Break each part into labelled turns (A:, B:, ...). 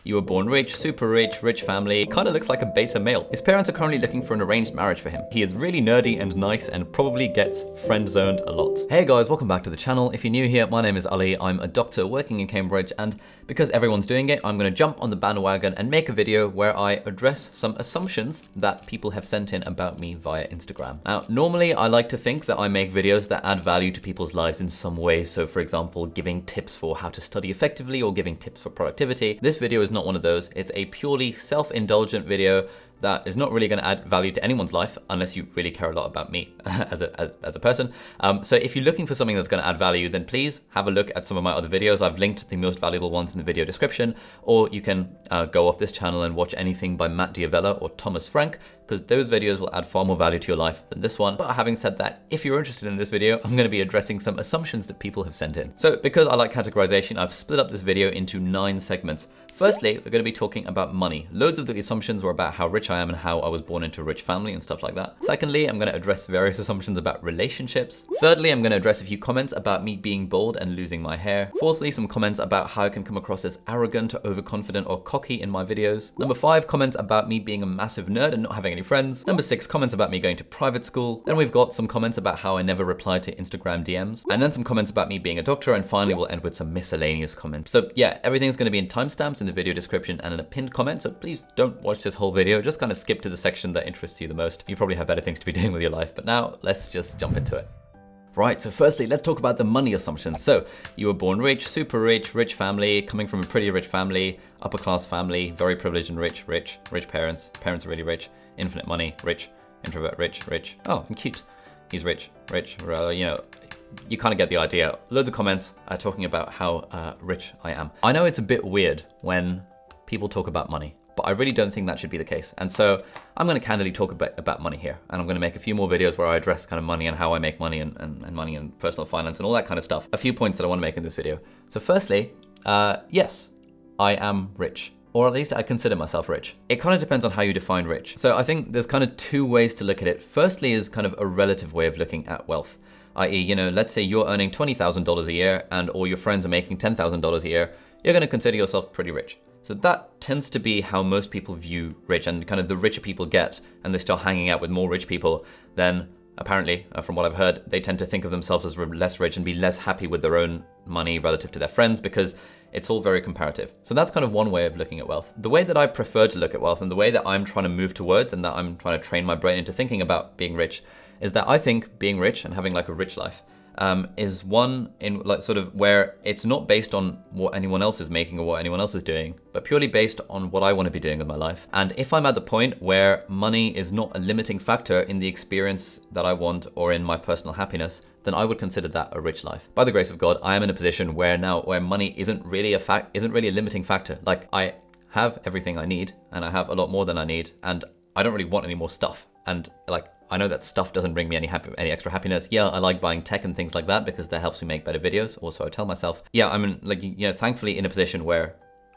A: You were born rich, super rich, rich family. He kind of looks like a beta male. His parents are currently looking for an arranged marriage for him. He is really nerdy and nice and probably gets friend-zoned a lot. Hey guys, welcome back to the channel. If you're new here, my name is Ali. I'm a doctor working in Cambridge, and because everyone's doing it, I'm going to jump on the bandwagon and make a video where I address some assumptions that people have sent in about me via Instagram. Now, normally I like to think that I make videos that add value to people's lives in some way. So for example, giving tips for how to study effectively or giving tips for productivity. This video is not one of those. It's a purely self-indulgent video that is not really going to add value to anyone's life unless you really care a lot about me as a person. So if you're looking for something that's going to add value, then please have a look at some of my other videos. I've linked the most valuable ones in the video description, or you can go off this channel and watch anything by Matt Diavella or Thomas Frank, because those videos will add far more value to your life than this one. But having said that, if you're interested in this video, I'm going to be addressing some assumptions that people have sent in. So because I like categorization, I've split up this video into 9 segments. Firstly, we're going to be talking about money. Loads of the assumptions were about how rich I am and how I was born into a rich family and stuff like that. Secondly, I'm going to address various assumptions about relationships. Thirdly, I'm going to address a few comments about me being bald and losing my hair. Fourthly, some comments about how I can come across as arrogant, overconfident, or cocky in my videos. Number 5, comments about me being a massive nerd and not having any friends. Number 6, comments about me going to private school. Then we've got some comments about how I never reply to Instagram DMs. And then some comments about me being a doctor. And finally, we'll end with some miscellaneous comments. So yeah, everything's going to be in timestamps in the video description and in a pinned comment. So please don't watch this whole video. Just kind of skip to the section that interests you the most. You probably have better things to be doing with your life. But now let's just jump into it. Right, so firstly, let's talk about the money assumptions. So you were born rich, super rich, rich family, coming from a pretty rich family, upper class family, very privileged and rich parents. Parents are really rich, infinite money, rich, introvert, rich. Oh, and cute. He's rich, you know, you kind of get the idea. Loads of comments talking about how rich I am. I know it's a bit weird when people talk about money, but I really don't think that should be the case. And so I'm going to candidly talk about money here. And I'm going to make a few more videos where I address kind of money and how I make money and money and personal finance and all that kind of stuff. A few points that I want to make in this video. So firstly, yes, I am rich. Or at least I consider myself rich. It kind of depends on how you define rich. So I think there's kind of 2 ways to look at it. Firstly is kind of a relative way of looking at wealth. I.e., you know, let's say you're earning $20,000 a year and all your friends are making $10,000 a year, you're going to consider yourself pretty rich. So that tends to be how most people view rich, and kind of the richer people get and they start hanging out with more rich people, then apparently, from what I've heard, they tend to think of themselves as less rich and be less happy with their own money relative to their friends, because it's all very comparative. So that's kind of one way of looking at wealth. The way that I prefer to look at wealth and the way that I'm trying to move towards and that I'm trying to train my brain into thinking about being rich is that I think being rich and having like a rich life is one in like sort of where it's not based on what anyone else is making or what anyone else is doing, but purely based on what I want to be doing with my life. And if I'm at the point where money is not a limiting factor in the experience that I want or in my personal happiness, then I would consider that a rich life. By the grace of God, I am in a position where money isn't really a limiting factor. Like I have everything I need and I have a lot more than I need, and I don't really want any more stuff. And like, I know that stuff doesn't bring me any extra happiness. Yeah, I like buying tech and things like that because that helps me make better videos. Also, I tell myself, yeah, I'm like, you know, thankfully in a position where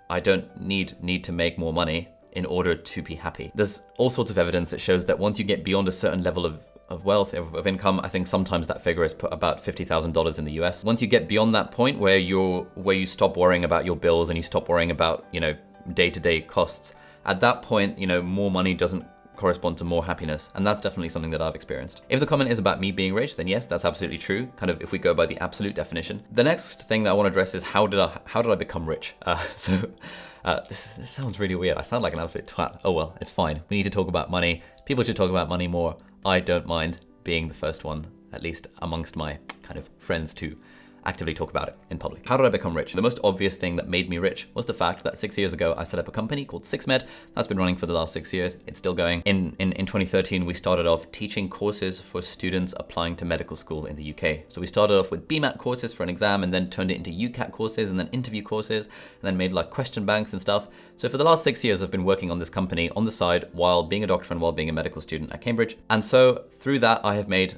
A: I don't need to make more money in order to be happy. There's all sorts of evidence that shows that once you get beyond a certain level of wealth, of income, I think sometimes that figure is put about $50,000 in the US. Once you get beyond that point where you stop worrying about your bills and you stop worrying about, you know, day-to-day costs, at that point, you know, more money doesn't correspond to more happiness. And that's definitely something that I've experienced. If the comment is about me being rich, then yes, that's absolutely true. Kind of if we go by the absolute definition. The next thing that I want to address is how did I become rich? This sounds really weird. I sound like an absolute twat. Oh well, it's fine. We need to talk about money. People should talk about money more. I don't mind being the first one, at least amongst my kind of friends, to actively talk about it in public. How did I become rich? The most obvious thing that made me rich was the fact that 6 years ago, I set up a company called 6med. That's been running for the last 6 years. It's still going. In 2013, we started off teaching courses for students applying to medical school in the UK. So we started off with BMAT courses for an exam and then turned it into UCAT courses and then interview courses and then made like question banks and stuff. So for the last 6 years, I've been working on this company on the side while being a doctor and while being a medical student at Cambridge. And so through that, I have made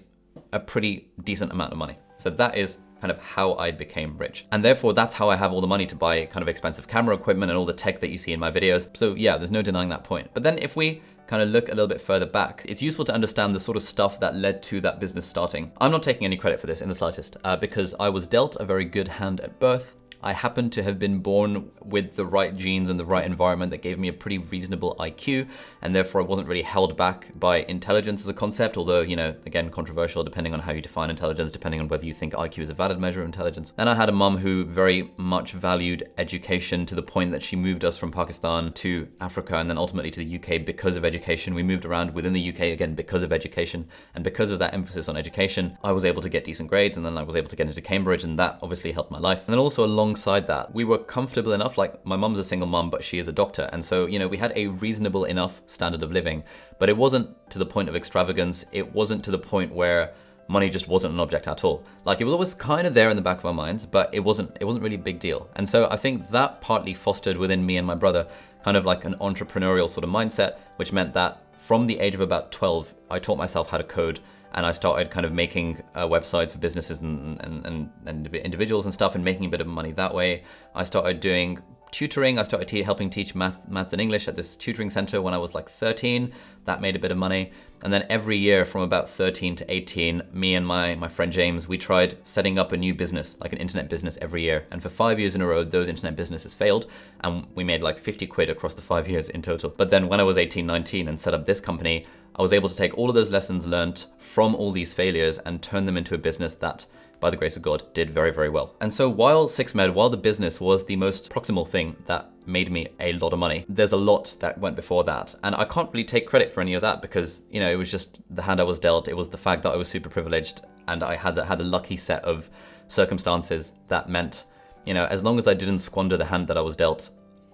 A: a pretty decent amount of money. So that is kind of how I became rich. And therefore that's how I have all the money to buy kind of expensive camera equipment and all the tech that you see in my videos. So yeah, there's no denying that point. But then if we kind of look a little bit further back, it's useful to understand the sort of stuff that led to that business starting. I'm not taking any credit for this in the slightest because I was dealt a very good hand at birth. I happen to have been born with the right genes and the right environment that gave me a pretty reasonable IQ, and therefore I wasn't really held back by intelligence as a concept, although, you know, again, controversial depending on how you define intelligence, depending on whether you think IQ is a valid measure of intelligence. Then I had a mum who very much valued education to the point that she moved us from Pakistan to Africa and then ultimately to the UK because of education. We moved around within the UK again because of education, and because of that emphasis on education, I was able to get decent grades, and then I was able to get into Cambridge, and that obviously helped my life. And then also alongside that, we were comfortable enough, like my mum's a single mum, but she is a doctor. And so, you know, we had a reasonable enough standard of living, but it wasn't to the point of extravagance. It wasn't to the point where money just wasn't an object at all. Like, it was always kind of there in the back of our minds, but it wasn't really a big deal. And so I think that partly fostered within me and my brother kind of like an entrepreneurial sort of mindset, which meant that from the age of about 12, I taught myself how to code, and I started kind of making websites for businesses and individuals and stuff, and making a bit of money that way. I started doing tutoring. I started helping teach maths and English at this tutoring center when I was like 13. That made a bit of money. And then every year from about 13 to 18, me and my friend James, we tried setting up a new business, like an internet business every year. And for 5 years in a row, those internet businesses failed. And we made like 50 quid across the 5 years in total. But then when I was 18, 19 and set up this company, I was able to take all of those lessons learned from all these failures and turn them into a business that, by the grace of God, did very, very well. And so while 6med, while the business was the most proximal thing that made me a lot of money, there's a lot that went before that. And I can't really take credit for any of that because, you know, it was just the hand I was dealt. It was the fact that I was super privileged and I had a lucky set of circumstances that meant, you know, as long as I didn't squander the hand that I was dealt,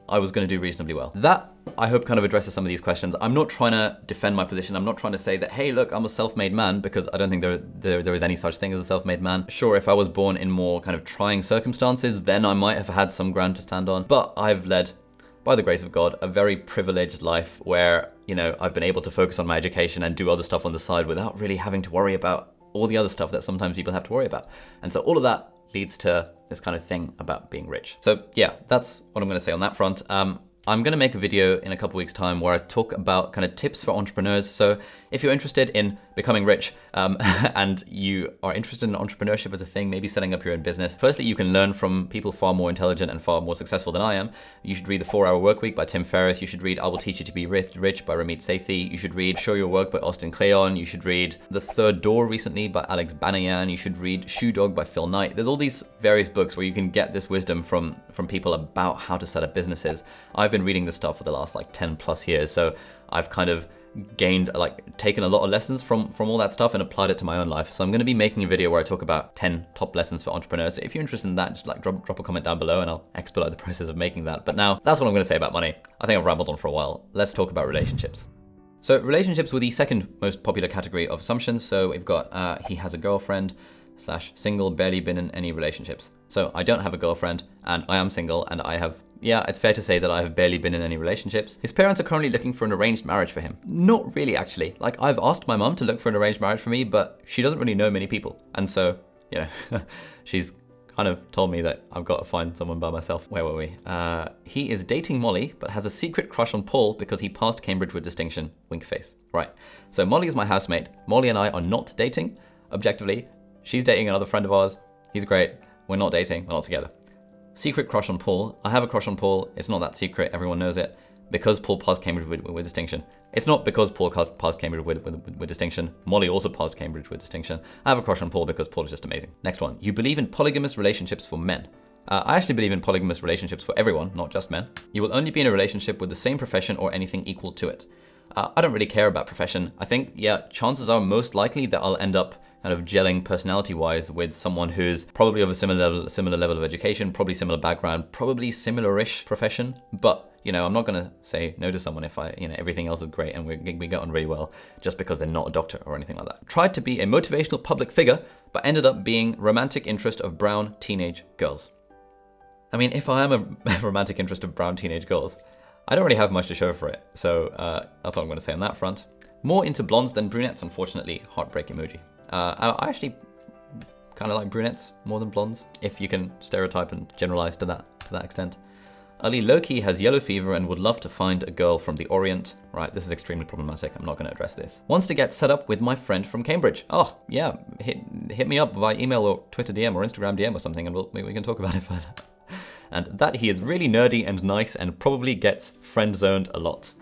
A: I was going to do reasonably well. That, I hope, kind of addresses some of these questions. I'm not trying to defend my position. I'm not trying to say that, hey, look, I'm a self-made man, because I don't think there is any such thing as a self-made man. Sure, if I was born in more kind of trying circumstances, then I might have had some ground to stand on. But I've led, by the grace of God, a very privileged life where, you know, I've been able to focus on my education and do other stuff on the side without really having to worry about all the other stuff that sometimes people have to worry about. And so all of that leads to this kind of thing about being rich. So yeah, that's what I'm going to say on that front. I'm going to make a video in a couple weeks time where I talk about kind of tips for entrepreneurs. So if you're interested in becoming rich and you are interested in entrepreneurship as a thing, maybe setting up your own business, firstly, you can learn from people far more intelligent and far more successful than I am. You should read The 4-Hour Workweek by Tim Ferriss. You should read I Will Teach You to Be Rich by Ramit Sethi. You should read Show Your Work by Austin Kleon. You should read The Third Door recently by Alex Banayan. You should read Shoe Dog by Phil Knight. There's all these various books where you can get this wisdom from people about how to set up businesses. I've been reading this stuff for the last like 10 plus years. So I've kind of gained, like, taken a lot of lessons from all that stuff and applied it to my own life. So I'm going to be making a video where I talk about 10 top lessons for entrepreneurs. So if you're interested in that, just like drop a comment down below and I'll expedite the process of making that. But now that's what I'm going to say about money. I think I've rambled on for a while. Let's talk about relationships. So relationships were the second most popular category of assumptions. So we've got he has a girlfriend / single, barely been in any relationships. So I don't have a girlfriend and I am single, and I have, yeah, it's fair to say that I have barely been in any relationships. His parents are currently looking for an arranged marriage for him. Not really, actually. Like, I've asked my mum to look for an arranged marriage for me, but she doesn't really know many people. And so, you know, she's kind of told me that I've got to find someone by myself. Where were we? He is dating Molly, but has a secret crush on Paul because he passed Cambridge with distinction. Wink face. Right. So Molly is my housemate. Molly and I are not dating, objectively. She's dating another friend of ours. He's great. We're not dating. We're not together. Secret crush on Paul. I have a crush on Paul. It's not that secret. Everyone knows it. Because Paul passed Cambridge with distinction. It's not because Paul passed Cambridge with distinction. Molly also passed Cambridge with distinction. I have a crush on Paul because Paul is just amazing. Next one. You believe in polygamous relationships for men. I actually believe in polygamous relationships for everyone, not just men. You will only be in a relationship with the same profession or anything equal to it. I don't really care about profession. I think, yeah, chances are most likely that I'll end up kind of gelling personality-wise with someone who's probably of a similar level of education, probably similar background, probably similar-ish profession. But, you know, I'm not going to say no to someone if everything else is great and we get on really well just because they're not a doctor or anything like that. Tried to be a motivational public figure, but ended up being romantic interest of brown teenage girls. I mean, if I am a romantic interest of brown teenage girls, I don't really have much to show for it. So that's what I'm going to say on that front. More into blondes than brunettes, unfortunately. Heartbreak emoji. I actually kind of like brunettes more than blondes, if you can stereotype and generalize to that extent. Ali Loki has yellow fever and would love to find a girl from the Orient. Right, this is extremely problematic. I'm not going to address this. Wants to get set up with my friend from Cambridge. Oh, yeah, hit me up via email or Twitter DM or Instagram DM or something, and we can talk about it further. and that he is really nerdy and nice and probably gets friend-zoned a lot.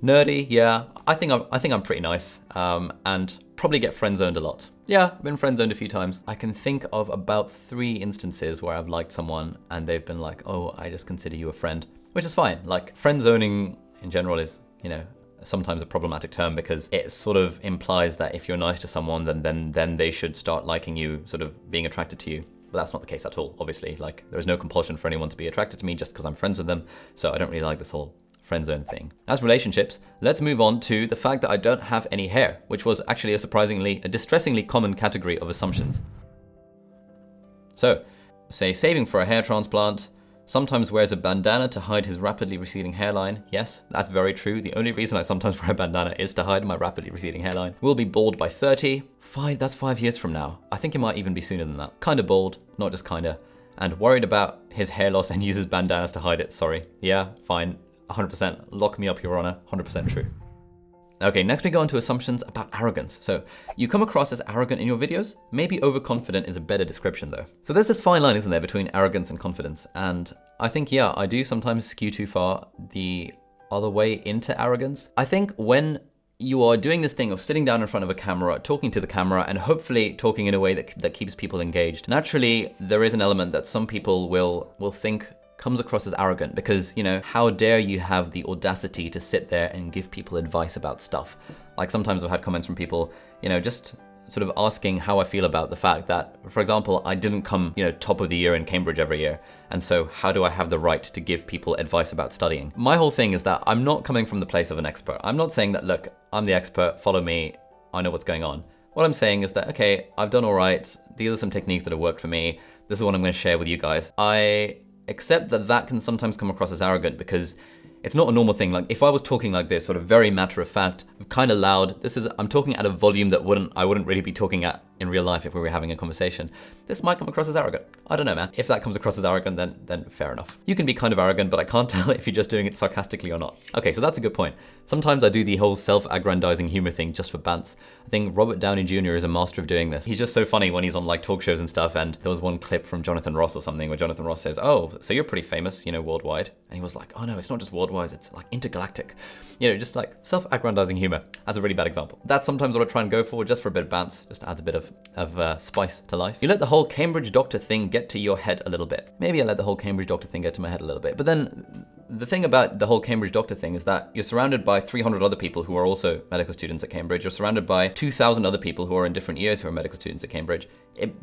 A: Nerdy, yeah, I think I'm pretty nice, and probably get friend-zoned a lot. Yeah, been friend-zoned a few times. I can think of about 3 instances where I've liked someone and they've been like, oh, I just consider you a friend, which is fine. Like, friend-zoning in general is, you know, sometimes a problematic term because it sort of implies that if you're nice to someone, then they should start liking you, sort of being attracted to you. But that's not the case at all, obviously. Like, there's no compulsion for anyone to be attracted to me just because I'm friends with them. So I don't really like this whole friend zone thing. As relationships, let's move on to the fact that I don't have any hair, which was actually a distressingly common category of assumptions. So, say saving for a hair transplant, sometimes wears a bandana to hide his rapidly receding hairline. Yes, that's very true. The only reason I sometimes wear a bandana is to hide my rapidly receding hairline. Will be bald by 30. That's 5 years from now. I think it might even be sooner than that. Kinda bald, not just kinda. And worried about his hair loss and uses bandanas to hide it, sorry. Yeah, fine. 100%, lock me up, Your Honor, 100% true. Okay, next we go on to assumptions about arrogance. So, you come across as arrogant in your videos? Maybe overconfident is a better description though. So there's this fine line, isn't there, between arrogance and confidence? And I think, yeah, I do sometimes skew too far the other way into arrogance. I think when you are doing this thing of sitting down in front of a camera, talking to the camera, and hopefully talking in a way that keeps people engaged, naturally, there is an element that some people will think comes across as arrogant because, you know, how dare you have the audacity to sit there and give people advice about stuff? Like sometimes I've had comments from people, you know, just sort of asking how I feel about the fact that, for example, I didn't come, you know, top of the year in Cambridge every year. And so how do I have the right to give people advice about studying? My whole thing is that I'm not coming from the place of an expert. I'm not saying that, look, I'm the expert, follow me, I know what's going on. What I'm saying is that, okay, I've done all right. These are some techniques that have worked for me. This is what I'm going to share with you guys. I accept that can sometimes come across as arrogant because it's not a normal thing. Like if I was talking like this, sort of very matter of fact, kind of loud, I'm talking at a volume that I wouldn't really be talking at in real life if we were having a conversation. This might come across as arrogant. I don't know, man. If that comes across as arrogant, then fair enough. You can be kind of arrogant, but I can't tell if you're just doing it sarcastically or not. Okay, so that's a good point. Sometimes I do the whole self-aggrandizing humor thing just for bants. I think Robert Downey Jr. is a master of doing this. He's just so funny when he's on like talk shows and stuff, and there was one clip from Jonathan Ross or something where Jonathan Ross says, oh, so you're pretty famous, you know, worldwide. And he was like, oh no, it's not just worldwide, it's like intergalactic. You know, just like self-aggrandizing humor. That's a really bad example. That's sometimes what I try and go for, just for a bit of bants, just adds a bit of spice to life. You let the whole Cambridge doctor thing get to your head a little bit. Maybe I let the whole Cambridge doctor thing get to my head a little bit. But then the thing about the whole Cambridge doctor thing is that you're surrounded by 300 other people who are also medical students at Cambridge. You're surrounded by 2,000 other people who are in different years who are medical students at Cambridge.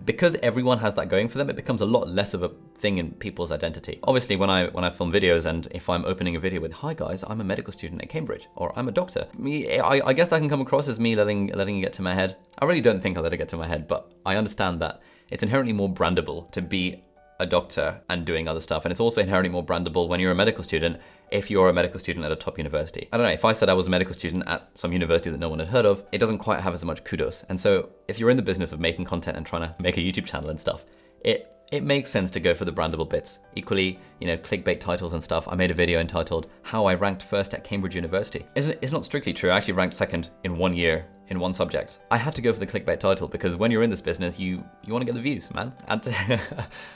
A: Because everyone has that going for them, it becomes a lot less of a thing in people's identity. Obviously, when I film videos and if I'm opening a video with, hi guys, I'm a medical student at Cambridge, or I'm a doctor, I guess that can come across as me letting it get to my head. I really don't think I let it get to my head, but I understand that it's inherently more brandable to be a doctor and doing other stuff. And it's also inherently more brandable when you're a medical student if you're a medical student at a top university. I don't know, if I said I was a medical student at some university that no one had heard of, it doesn't quite have as much kudos. And so if you're in the business of making content and trying to make a YouTube channel and stuff, it makes sense to go for the brandable bits. Equally, you know, clickbait titles and stuff. I made a video entitled, How I Ranked First at Cambridge University. It's not strictly true. I actually ranked second in 1 year in one subject. I had to go for the clickbait title because when you're in this business, you want to get the views, man. And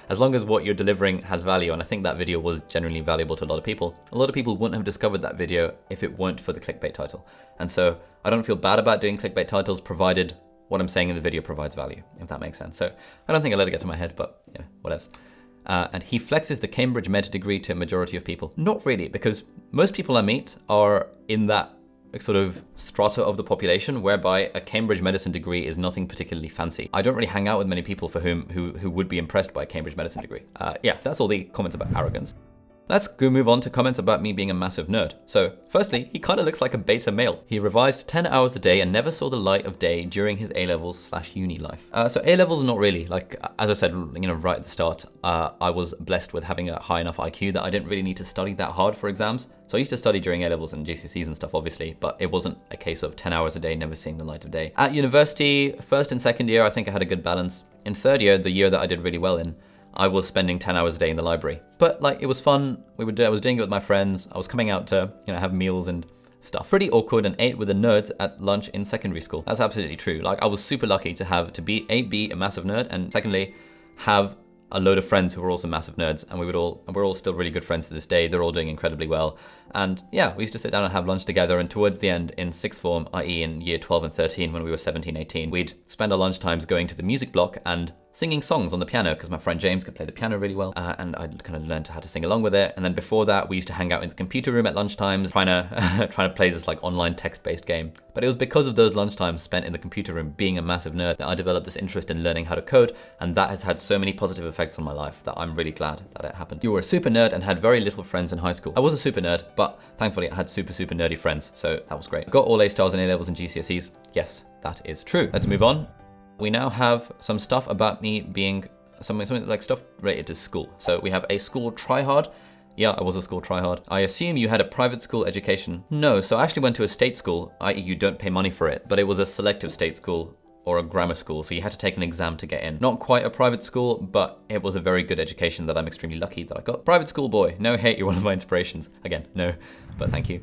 A: as long as what you're delivering has value, and I think that video was genuinely valuable to a lot of people wouldn't have discovered that video if it weren't for the clickbait title. And so I don't feel bad about doing clickbait titles provided what I'm saying in the video provides value, if that makes sense. So I don't think I let it get to my head, but yeah, what else? And he flexes the Cambridge med degree to a majority of people. Not really, because most people I meet are in that sort of strata of the population whereby a Cambridge medicine degree is nothing particularly fancy. I don't really hang out with many people for who would be impressed by a Cambridge medicine degree. Yeah, that's all the comments about arrogance. Let's go move on to comments about me being a massive nerd. So, firstly, he kind of looks like a beta male. He revised 10 hours a day and never saw the light of day during his A-levels/uni life. So A-levels, not really. Like, as I said, you know, right at the start, I was blessed with having a high enough IQ that I didn't really need to study that hard for exams. So I used to study during A-levels and GCSEs and stuff, obviously, but it wasn't a case of 10 hours a day, never seeing the light of day. At university, first and second year, I think I had a good balance. In third year, the year that I did really well in, I was spending 10 hours a day in the library. But like, it was fun. I was doing it with my friends. I was coming out to, you know, have meals and stuff. Pretty awkward and ate with the nerds at lunch in secondary school. That's absolutely true. Like, I was super lucky to be a massive nerd, and secondly, have a load of friends who were also massive nerds, and we're all still really good friends to this day. They're all doing incredibly well. And yeah, we used to sit down and have lunch together, and towards the end, in sixth form, i.e. in year 12 and 13, when we were 17, 18, we'd spend our lunch times going to the music block and singing songs on the piano, because my friend James could play the piano really well, and I kind of learned how to sing along with it. And then before that, we used to hang out in the computer room at lunchtimes, trying to play this like online text-based game. But it was because of those lunchtimes spent in the computer room being a massive nerd that I developed this interest in learning how to code, and that has had so many positive effects on my life that I'm really glad that it happened. You were a super nerd and had very little friends in high school. I was a super nerd, but thankfully I had super nerdy friends, so that was great. Got all A stars in A-levels and GCSEs. Yes, that is true. Let's move on. We now have some stuff about me being something like stuff related to school. So we have a school tryhard. Yeah, I was a school tryhard. I assume you had a private school education. No, so I actually went to a state school, i.e. you don't pay money for it, but it was a selective state school or a grammar school, so you had to take an exam to get in. Not quite a private school, but it was a very good education that I'm extremely lucky that I got. Private school boy, no hate, you're one of my inspirations. Again, no, but thank you.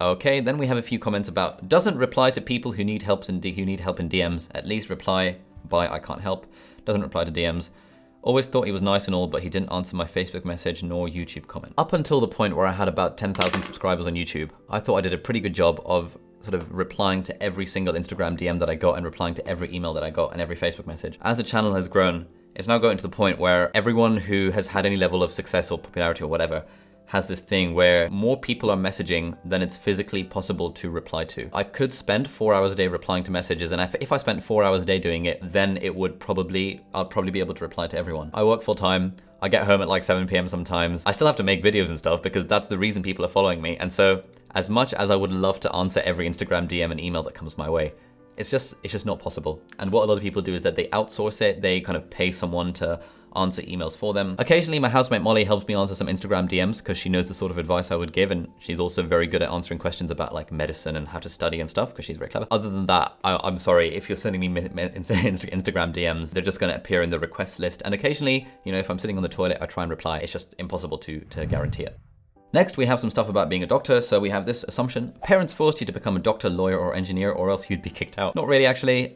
A: Okay, then we have a few comments about doesn't reply to people who need help in DMs, at least reply by I can't help. Doesn't reply to DMs. Always thought he was nice and all, but he didn't answer my Facebook message nor YouTube comment. Up until the point where I had about 10,000 subscribers on YouTube, I thought I did a pretty good job of sort of replying to every single Instagram DM that I got and replying to every email that I got and every Facebook message. As the channel has grown, it's now gotten to the point where everyone who has had any level of success or popularity or whatever has this thing where more people are messaging than it's physically possible to reply to. I could spend 4 hours a day replying to messages, and if I spent 4 hours a day doing it, then I'd probably be able to reply to everyone. I work full time. I get home at like 7 p.m. sometimes. I still have to make videos and stuff because that's the reason people are following me. And so as much as I would love to answer every Instagram DM and email that comes my way, it's just not possible. And what a lot of people do is that they outsource it. They kind of pay someone to answer emails for them. Occasionally my housemate Molly helps me answer some Instagram DMs because she knows the sort of advice I would give, and she's also very good at answering questions about like medicine and how to study and stuff because she's very clever. Other than that, I'm sorry, if you're sending me Instagram DMs, they're just going to appear in the request list, and occasionally, you know, if I'm sitting on the toilet, I try and reply. It's just impossible to guarantee it. Next, we have some stuff about being a doctor. So we have this assumption: parents forced you to become a doctor, lawyer, or engineer, or else you'd be kicked out. Not really, actually.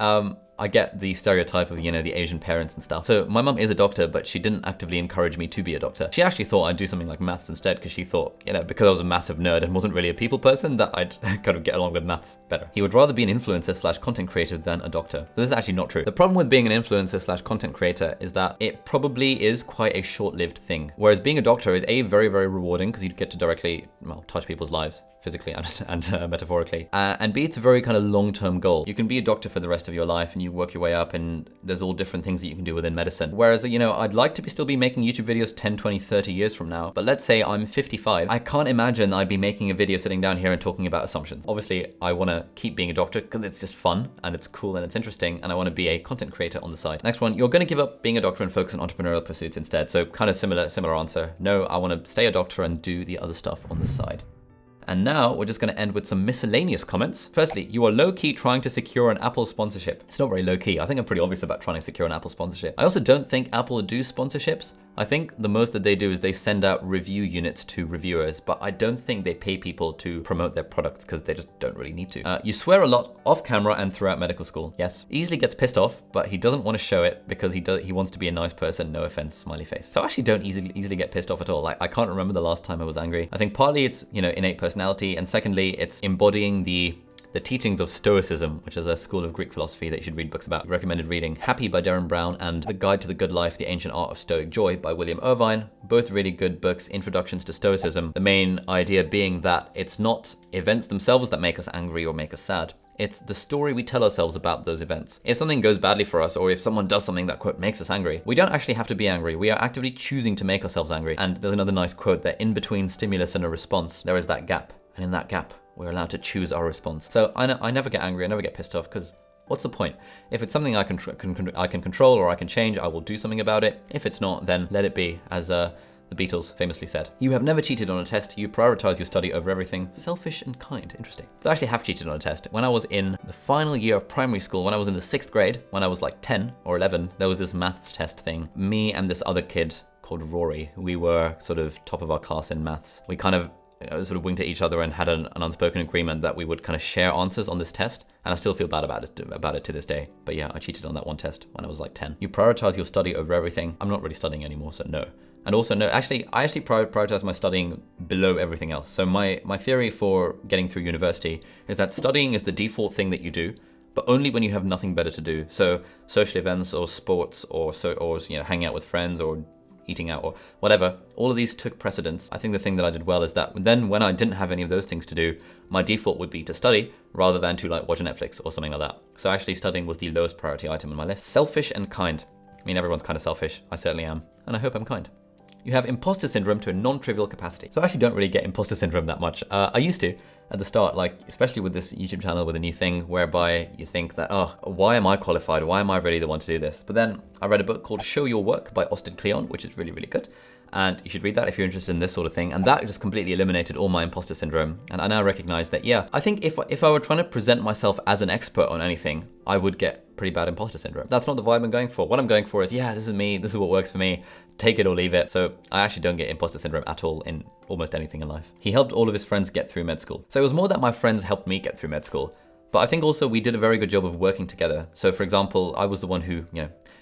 A: I get the stereotype of, you know, the Asian parents and stuff. So my mum is a doctor, but she didn't actively encourage me to be a doctor. She actually thought I'd do something like maths instead, because she thought, you know, because I was a massive nerd and wasn't really a people person, that I'd kind of get along with maths better. He would rather be an influencer / content creator than a doctor. So this is actually not true. The problem with being an influencer / content creator is that it probably is quite a short-lived thing. Whereas being a doctor is A, very, very rewarding because you get to directly, well, touch people's lives physically and metaphorically. And B, it's a very kind of long-term goal. You can be a doctor for the rest of your life and you work your way up, and there's all different things that you can do within medicine. Whereas, you know, I'd like to still be making YouTube videos 10, 20, 30 years from now. But let's say I'm 55. I can't imagine I'd be making a video sitting down here and talking about assumptions. Obviously, I want to keep being a doctor because it's just fun and it's cool and it's interesting, and I want to be a content creator on the side. Next one, you're going to give up being a doctor and focus on entrepreneurial pursuits instead. So kind of similar answer. No, I want to stay a doctor and do the other stuff on the side. And now we're just going to end with some miscellaneous comments. Firstly, you are low-key trying to secure an Apple sponsorship. It's not very low-key. I think I'm pretty obvious about trying to secure an Apple sponsorship. I also don't think Apple do sponsorships. I think the most that they do is they send out review units to reviewers, but I don't think they pay people to promote their products because they just don't really need to. You swear a lot off camera and throughout medical school. Yes. Easily gets pissed off, but he doesn't want to show it because he wants to be a nice person. No offense, smiley face. So I actually don't easily get pissed off at all. Like, I can't remember the last time I was angry. I think partly it's, you know, innate personality, and secondly, it's embodying the teachings of Stoicism, which is a school of Greek philosophy that you should read books about. Recommended reading Happy by Darren Brown and The Guide to the Good Life, The Ancient Art of Stoic Joy by William Irvine. Both really good books, introductions to Stoicism. The main idea being that it's not events themselves that make us angry or make us sad. It's the story we tell ourselves about those events. If something goes badly for us, or if someone does something that, quote, makes us angry, we don't actually have to be angry. We are actively choosing to make ourselves angry. And there's another nice quote that in between stimulus and a response, there is that gap. And in that gap, we're allowed to choose our response. So I never get angry, I never get pissed off, because what's the point? If it's something I can control or I can change, I will do something about it. If it's not, then let it be, as the Beatles famously said. You have never cheated on a test. You prioritize your study over everything. Selfish and kind. Interesting. I actually have cheated on a test. When I was in the final year of primary school, when I was in the 6th grade, when I was like 10 or 11, there was this maths test thing. Me and this other kid called Rory, we were sort of top of our class in maths. We kind of sort of winked at each other and had an unspoken agreement that we would kind of share answers on this test. And I still feel bad about it to this day. But yeah, I cheated on that one test when I was like 10. You prioritize your study over everything. I'm not really studying anymore, so no. And also no, actually, I actually prioritize my studying below everything else. So my theory for getting through university is that studying is the default thing that you do, but only when you have nothing better to do. So social events or sports or hanging out with friends or eating out or whatever, all of these took precedence. I think the thing that I did well is that then when I didn't have any of those things to do, my default would be to study rather than to like watch Netflix or something like that. So actually studying was the lowest priority item on my list. Selfish and kind. I mean, everyone's kind of selfish. I certainly am. And I hope I'm kind. You have imposter syndrome to a non-trivial capacity. So I actually don't really get imposter syndrome that much. I used to at the start, like especially with this YouTube channel with a new thing whereby you think that, oh, why am I qualified? Why am I really the one to do this? But then I read a book called Show Your Work by Austin Kleon, which is really, really good. And you should read that if you're interested in this sort of thing. And that just completely eliminated all my imposter syndrome. And I now recognize that, yeah, I think if I were trying to present myself as an expert on anything, I would get pretty bad imposter syndrome. That's not the vibe I'm going for. What I'm going for is, yeah, this is me. This is what works for me. Take it or leave it. So I actually don't get imposter syndrome at all in almost anything in life. He helped all of his friends get through med school. So it was more that my friends helped me get through med school. But I think also we did a very good job of working together. So for example, I was the one who,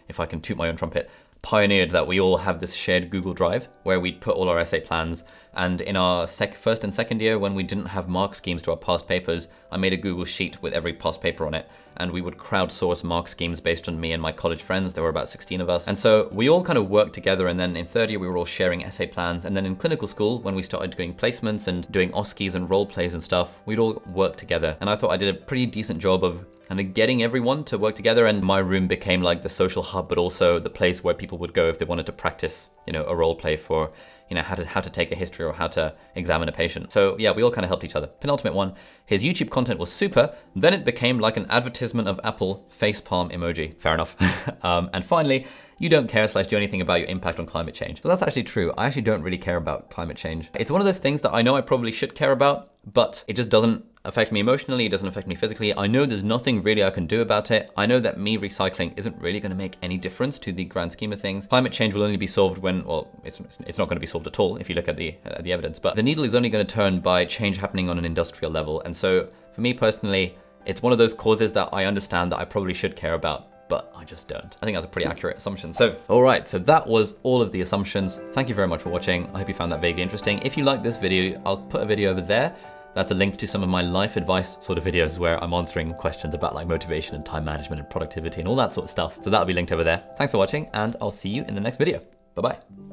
A: if I can toot my own trumpet, pioneered that we all have this shared Google Drive where we'd put all our essay plans. And in our first and second year, when we didn't have mark schemes to our past papers, I made a Google Sheet with every past paper on it. And we would crowdsource mark schemes based on me and my college friends. There were about 16 of us. And so we all kind of worked together. And then in third year, we were all sharing essay plans. And then in clinical school, when we started doing placements and doing OSCEs and role plays and stuff, we'd all work together. And I thought I did a pretty decent job of kind of getting everyone to work together. And my room became like the social hub, but also the place where people would go if they wanted to practice, a role play for, how to take a history or how to examine a patient. So yeah, we all kind of helped each other. Penultimate one, his YouTube content was super. Then it became like an advertisement of Apple facepalm emoji. Fair enough. And finally, you don't care/do anything about your impact on climate change. So that's actually true. I actually don't really care about climate change. It's one of those things that I know I probably should care about, but it just doesn't affect me emotionally, it doesn't affect me physically. I know there's nothing really I can do about it. I know that me recycling isn't really going to make any difference to the grand scheme of things. Climate change will only be solved when, well, it's not going to be solved at all if you look at the evidence, but the needle is only going to turn by change happening on an industrial level. And so for me personally, it's one of those causes that I understand that I probably should care about, but I just don't. I think that's a pretty accurate assumption. So, all right, so that was all of the assumptions. Thank you very much for watching. I hope you found that vaguely interesting. If you like this video, I'll put a video over there. That's a link to some of my life advice sort of videos where I'm answering questions about like motivation and time management and productivity and all that sort of stuff. So that'll be linked over there. Thanks for watching, and I'll see you in the next video. Bye-bye.